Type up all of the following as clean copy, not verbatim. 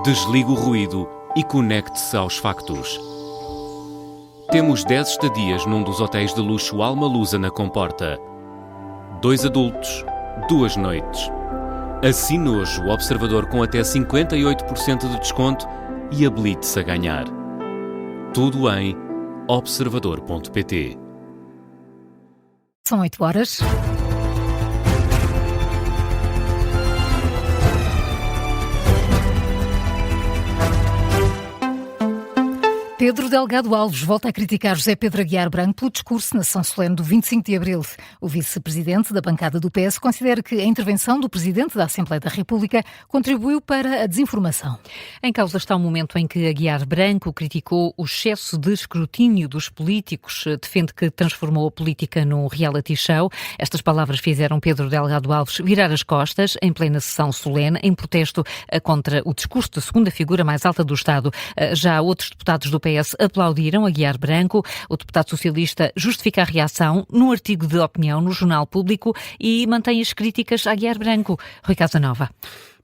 Desligue o ruído e conecte-se aos factos. Temos 10 estadias num dos hotéis de luxo Alma Lusa na Comporta. 2 adultos, 2 noites. Assine hoje o Observador com até 58% de desconto e habilite-se a ganhar. Tudo em observador.pt. São 8 horas. Pedro Delgado Alves volta a criticar José Pedro Aguiar Branco pelo discurso na sessão solene do 25 de abril. O vice-presidente da bancada do PS considera que a intervenção do presidente da Assembleia da República contribuiu para a desinformação. Em causa está o momento em que Aguiar Branco criticou o excesso de escrutínio dos políticos, defende que transformou a política num reality show. Estas palavras fizeram Pedro Delgado Alves virar as costas em plena sessão solene, em protesto contra o discurso da segunda figura mais alta do Estado. Já outros deputados do PS aplaudiram Aguiar Branco. O deputado socialista justifica a reação num artigo de opinião no Jornal Público e mantém as críticas a Aguiar Branco. Rui Casanova.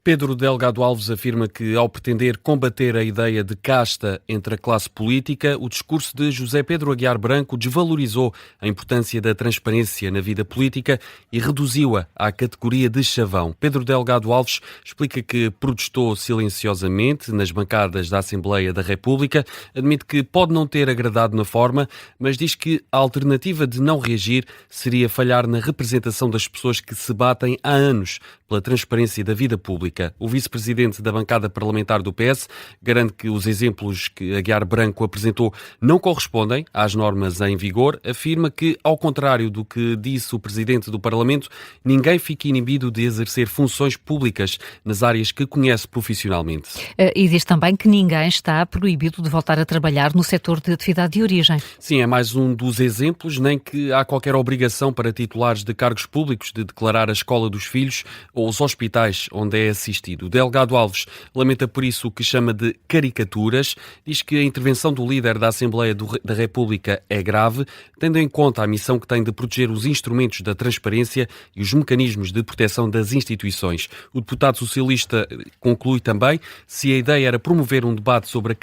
Pedro Delgado Alves afirma que, ao pretender combater a ideia de casta entre a classe política, o discurso de José Pedro Aguiar Branco desvalorizou a importância da transparência na vida política e reduziu-a à categoria de chavão. Pedro Delgado Alves explica que protestou silenciosamente nas bancadas da Assembleia da República, admite que pode não ter agradado na forma, mas diz que a alternativa de não reagir seria falhar na representação das pessoas que se batem há anos pela transparência da vida pública. O vice-presidente da bancada parlamentar do PS garante que os exemplos que Aguiar Branco apresentou não correspondem às normas em vigor. Afirma que, ao contrário do que disse o presidente do Parlamento, ninguém fica inibido de exercer funções públicas nas áreas que conhece profissionalmente. E diz também que ninguém está proibido de voltar a trabalhar no setor de atividade de origem. Sim, é mais um dos exemplos, nem que há qualquer obrigação para titulares de cargos públicos de declarar a escola dos filhos ou os hospitais onde é assistido. Delgado Alves lamenta por isso o que chama de caricaturas, diz que a intervenção do líder da Assembleia da República é grave, tendo em conta a missão que tem de proteger os instrumentos da transparência e os mecanismos de proteção das instituições. O deputado socialista conclui também: se a ideia era promover um debate sobre a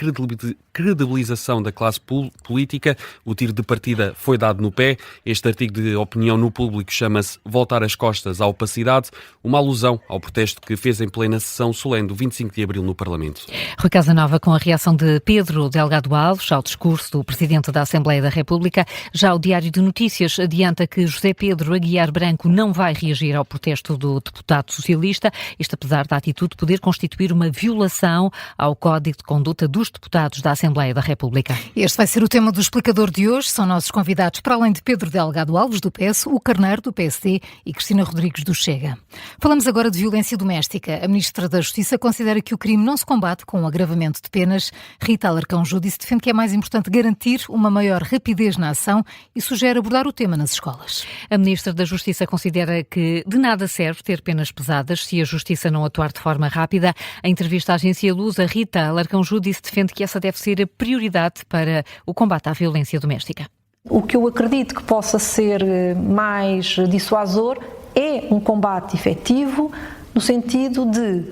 credibilização da classe política, o tiro de partida foi dado no pé. Este artigo de opinião no Público chama-se Voltar as costas à opacidade, uma alusão ao protesto que fez em plena sessão solene do 25 de abril no Parlamento. Rui Casanova com a reação de Pedro Delgado Alves ao discurso do Presidente da Assembleia da República. Já o Diário de Notícias adianta que José Pedro Aguiar Branco não vai reagir ao protesto do deputado socialista, isto apesar da atitude poder constituir uma violação ao Código de Conduta dos Deputados da Assembleia da República. Este vai ser o tema do Explicador de hoje. São nossos convidados, para além de Pedro Delgado Alves, do PS, o Carneiro, do PSD e Cristina Rodrigues, do Chega. Falamos agora de violência doméstica. A Ministra da Justiça considera que o crime não se combate com o agravamento de penas. Rita Alarcão Júdice defende que é mais importante garantir uma maior rapidez na ação e sugere abordar o tema nas escolas. A Ministra da Justiça considera que de nada serve ter penas pesadas se a Justiça não atuar de forma rápida. Em entrevista à agência Luz, a Rita Alarcão Júdice defende que essa deve ser a prioridade para o combate à violência doméstica. O que eu acredito que possa ser mais dissuasor é um combate efetivo no sentido de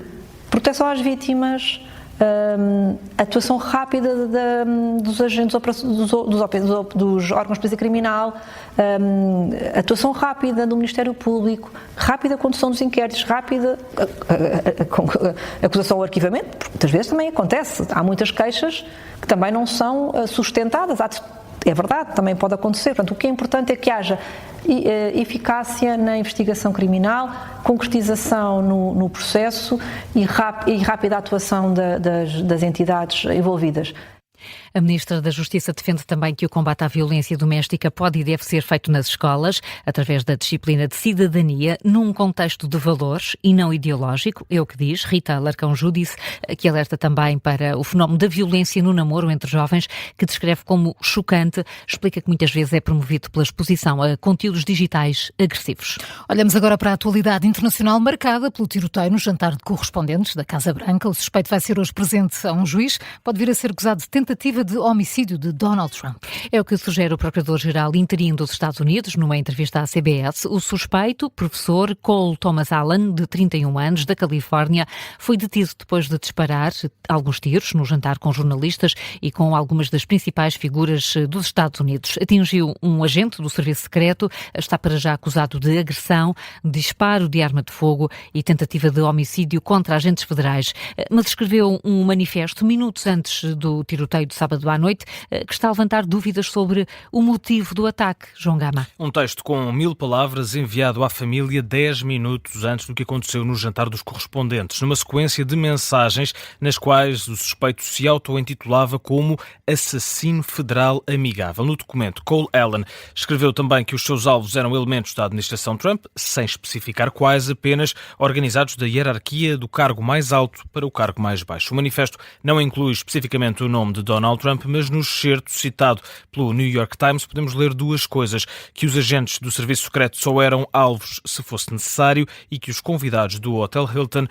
proteção às vítimas, atuação rápida dos agentes dos órgãos de polícia criminal, atuação rápida do Ministério Público, rápida condução dos inquéritos, rápida acusação ou arquivamento, porque muitas vezes também acontece. Há muitas queixas que também não são sustentadas. É verdade, também pode acontecer. Portanto, o que é importante é que haja eficácia na investigação criminal, concretização no processo e rápida atuação das entidades envolvidas. A Ministra da Justiça defende também que o combate à violência doméstica pode e deve ser feito nas escolas, através da disciplina de cidadania, num contexto de valores e não ideológico, é o que diz Rita Alarcão Júdice, que alerta também para o fenómeno da violência no namoro entre jovens, que descreve como chocante, explica que muitas vezes é promovido pela exposição a conteúdos digitais agressivos. Olhamos agora para a atualidade internacional marcada pelo tiroteio no jantar de correspondentes da Casa Branca. O suspeito vai ser hoje presente a um juiz, pode vir a ser acusado de tentativa tentativa de homicídio de Donald Trump. É o que sugere o Procurador-Geral interino dos Estados Unidos numa entrevista à CBS. O suspeito, professor Cole Thomas Allen, de 31 anos, da Califórnia, foi detido depois de disparar alguns tiros no jantar com jornalistas e com algumas das principais figuras dos Estados Unidos. Atingiu um agente do serviço secreto, está para já acusado de agressão, disparo de arma de fogo e tentativa de homicídio contra agentes federais. Mas escreveu um manifesto minutos antes do tiroteio de sábado à noite que está a levantar dúvidas sobre o motivo do ataque. João Gama. Um texto com 1000 palavras enviado à família 10 minutos antes do que aconteceu no jantar dos correspondentes, numa sequência de mensagens nas quais o suspeito se auto-intitulava como assassino federal amigável. No documento, Cole Allen escreveu também que os seus alvos eram elementos da administração Trump, sem especificar quais, apenas organizados da hierarquia do cargo mais alto para o cargo mais baixo. O manifesto não inclui especificamente o nome de Donald Trump, mas no excerto citado pelo New York Times podemos ler duas coisas: que os agentes do serviço secreto só eram alvos se fosse necessário e que os convidados do Hotel Hilton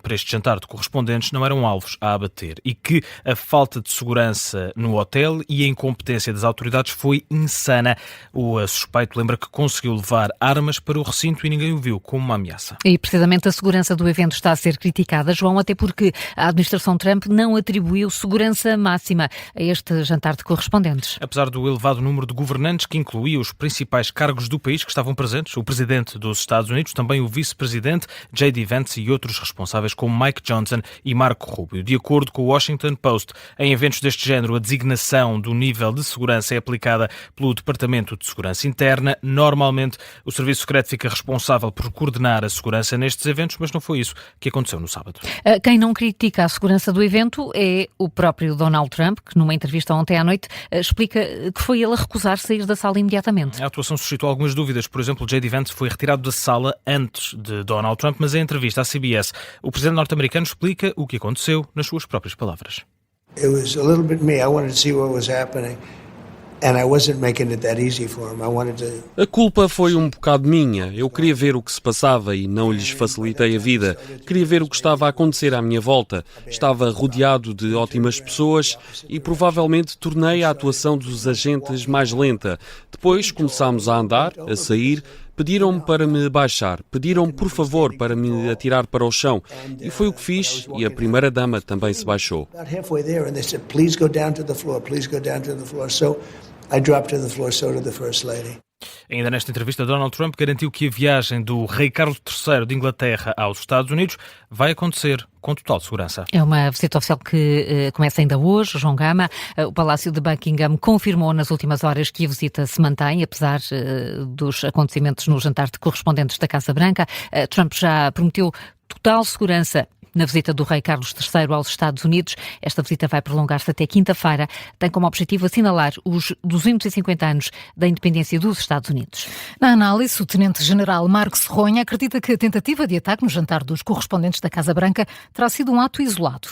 para este jantar de correspondentes não eram alvos a abater, e que a falta de segurança no hotel e a incompetência das autoridades foi insana. O suspeito lembra que conseguiu levar armas para o recinto e ninguém o viu como uma ameaça. E precisamente a segurança do evento está a ser criticada, João, até porque a administração Trump não atribuiu segurança máxima a este jantar de correspondentes. Apesar do elevado número de governantes, que incluía os principais cargos do país que estavam presentes, o presidente dos Estados Unidos, também o vice-presidente J.D. Vance e outros responsáveis como Mike Johnson e Marco Rubio. De acordo com o Washington Post, em eventos deste género, a designação do nível de segurança é aplicada pelo Departamento de Segurança Interna. Normalmente, o Serviço Secreto fica responsável por coordenar a segurança nestes eventos, mas não foi isso que aconteceu no sábado. Quem não critica a segurança do evento é o próprio Donald Trump, que numa entrevista ontem à noite explica que foi ele a recusar sair da sala imediatamente. A atuação suscitou algumas dúvidas. Por exemplo, J.D. Vance foi retirado da sala antes de Donald Trump, mas em entrevista à CBS, o presidente norte-americano explica o que aconteceu nas suas próprias palavras. It was a little bit me. I wanted to see what was happening. And I wasn't making it that easy for him. I wanted to... A culpa foi um bocado minha. Eu queria ver o que se passava e não lhes facilitei a vida. Queria ver o que estava a acontecer à minha volta. Estava rodeado de ótimas pessoas e provavelmente tornei a atuação dos agentes mais lenta. Depois começámos a andar, a sair. Pediram-me para me baixar, pediram-me por favor para me atirar para o chão e foi o que fiz e a primeira-dama também se baixou. Ainda nesta entrevista, Donald Trump garantiu que a viagem do rei Carlos III de Inglaterra aos Estados Unidos vai acontecer com total segurança. É uma visita oficial que começa ainda hoje, João Gama. O Palácio de Buckingham confirmou nas últimas horas que a visita se mantém, apesar dos acontecimentos no jantar de correspondentes da Casa Branca. Trump já prometeu total segurança na visita do rei Carlos III aos Estados Unidos. Esta visita vai prolongar-se até quinta-feira. Tem como objetivo assinalar os 250 anos da independência dos Estados Unidos. Na análise, o tenente-general Marco Serronha acredita que a tentativa de ataque no jantar dos correspondentes da Casa Branca terá sido um ato isolado.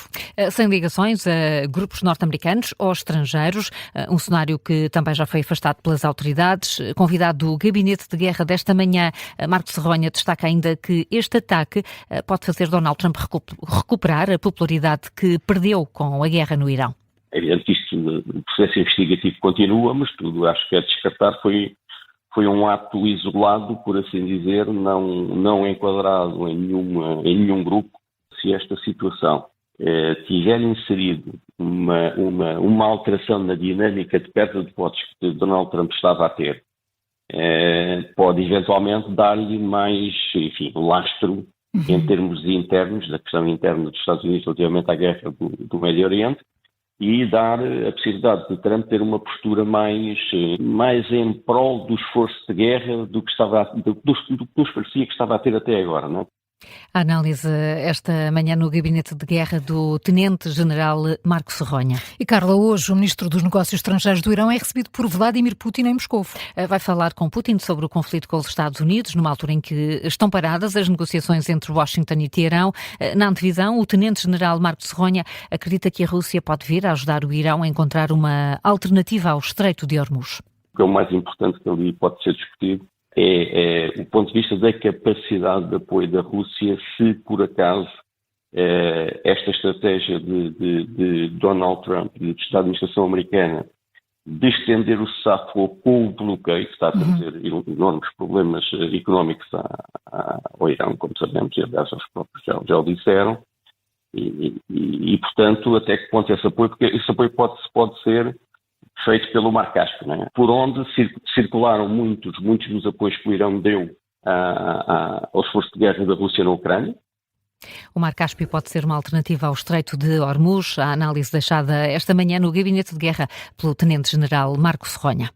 Sem ligações a grupos norte-americanos ou estrangeiros, um cenário que também já foi afastado pelas autoridades. Convidado do Gabinete de Guerra desta manhã, Marco Serronha destaca ainda que este ataque pode fazer Donald Trump recuperar a popularidade que perdeu com a guerra no Irão. É evidente que isto, o processo investigativo continua, mas tudo acho que é descartar. Foi um ato isolado, por assim dizer, não enquadrado em nenhum grupo. Se esta situação tiver inserido uma alteração na dinâmica de perda de votos que Donald Trump estava a ter, pode eventualmente dar-lhe mais, lastro em termos internos, da questão interna dos Estados Unidos relativamente à guerra do Médio Oriente, e dar a possibilidade de Trump ter uma postura mais em prol do esforço de guerra do que nos parecia que estava a ter até agora, não é? A análise esta manhã no Gabinete de Guerra do Tenente-General Marco Serronha. E Carla, hoje o Ministro dos Negócios Estrangeiros do Irão é recebido por Vladimir Putin em Moscou. Vai falar com Putin sobre o conflito com os Estados Unidos, numa altura em que estão paradas as negociações entre Washington e Teherão. Na antevisão, o Tenente-General Marco Serronha acredita que a Rússia pode vir a ajudar o Irão a encontrar uma alternativa ao Estreito de Hormuz. O que é o mais importante que ali pode ser discutido é o ponto de vista da capacidade de apoio da Rússia se, por acaso, esta estratégia de Donald Trump e da administração americana de estender o cessar-fogo com o bloqueio, que está a trazer enormes problemas económicos ao Irão, como sabemos, e aliás os próprios já o disseram, e portanto, até que ponto esse apoio, porque esse apoio pode ser feito pelo Mar Cáspio, não é? Por onde circularam muitos dos apoios que o Irão deu ao esforço de guerra da Rússia na Ucrânia. O Mar Cáspio pode ser uma alternativa ao Estreito de Hormuz, a análise deixada esta manhã no Gabinete de Guerra pelo Tenente-General Marco Serronha.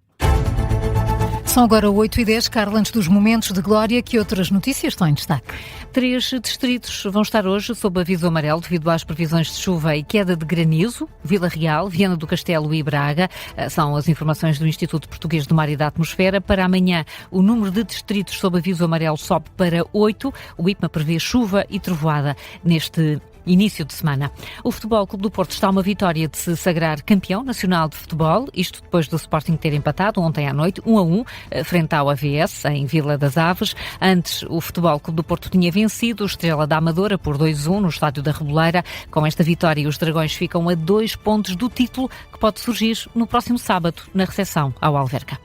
São agora 8h10, Carla, antes dos momentos de glória, que outras notícias estão em destaque? 3 distritos vão estar hoje sob aviso amarelo devido às previsões de chuva e queda de granizo. Vila Real, Viana do Castelo e Braga. São as informações do Instituto Português do Mar e da Atmosfera. Para amanhã, o número de distritos sob aviso amarelo sobe para 8. O IPMA prevê chuva e trovoada neste início de semana. O Futebol Clube do Porto está a uma vitória de se sagrar campeão nacional de futebol, isto depois do Sporting ter empatado ontem à noite, 1-1, frente ao AVS, em Vila das Aves. Antes, o Futebol Clube do Porto tinha vencido o Estrela da Amadora por 2-1 no Estádio da Reboleira. Com esta vitória, os Dragões ficam a 2 pontos do título, que pode surgir no próximo sábado, na recepção ao Alverca.